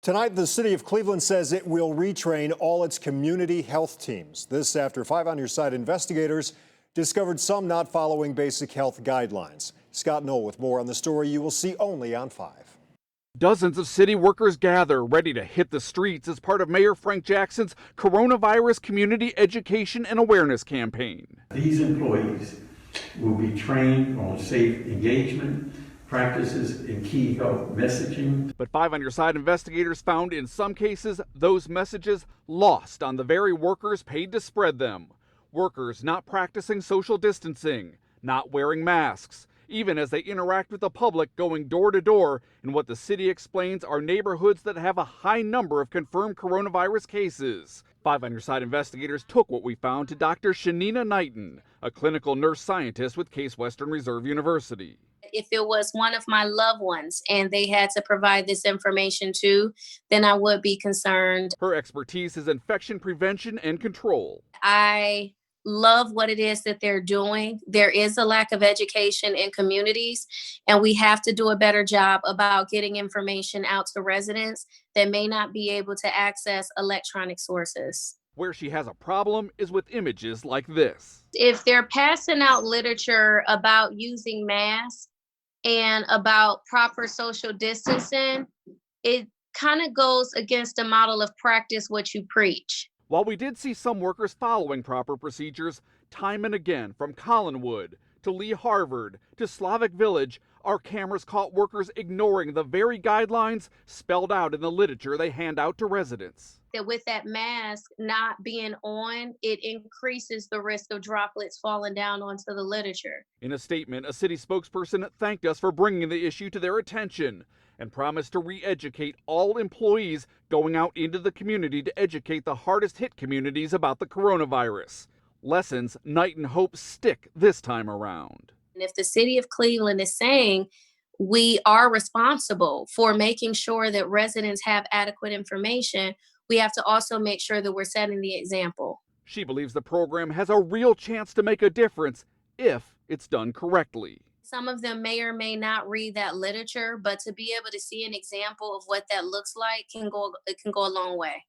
Tonight, the city of Cleveland says it will retrain all its community health teams. This after 5 on Your Side investigators discovered some not following basic health guidelines. Scott Knoll with more on the story you will see only on 5. Dozens of city workers gather, ready to hit the streets as part of Mayor Frank Jackson's coronavirus community education and awareness campaign. These employees will be trained on safe engagement practices and key health messaging. But 5 on Your Side investigators found in some cases those messages lost on the very workers paid to spread them. Workers not practicing social distancing, not wearing masks, even as they interact with the public going door to door in what the city explains are neighborhoods that have a high number of confirmed coronavirus cases. 5 on Your Side investigators took what we found to Dr. Shanina Knighton, a clinical nurse scientist with Case Western Reserve University. If it was one of my loved ones and they had to provide this information to, then I would be concerned. Her expertise is infection prevention and control. I love what it is that they're doing. There is a lack of education in communities, and we have to do a better job about getting information out to residents that may not be able to access electronic sources. Where she has a problem is with images like this. If they're passing out literature about using masks and about proper social distancing, it kind of goes against the model of practice what you preach. While we did see some workers following proper procedures, time and again, from Collinwood to Lee Harvard to Slavic Village, our cameras caught workers ignoring the very guidelines spelled out in the literature they hand out to residents. That with that mask not being on, it increases the risk of droplets falling down onto the literature. In a statement, a city spokesperson thanked us for bringing the issue to their attention and promised to re-educate all employees going out into the community to educate the hardest hit communities about the coronavirus. Lessons Knighton hopes stick this time around. And if the city of Cleveland is saying we are responsible for making sure that residents have adequate information, we have to also make sure that we're setting the example. She believes the program has a real chance to make a difference if it's done correctly. Some of them may or may not read that literature, but to be able to see an example of what that looks like can go a long way.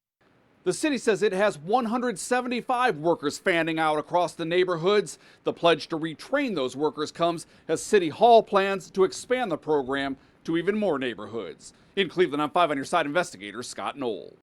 The city says it has 175 workers fanning out across the neighborhoods. The pledge to retrain those workers comes as City Hall plans to expand the program to even more neighborhoods. In Cleveland, I'm 5 on Your Side investigator Scott Knoll.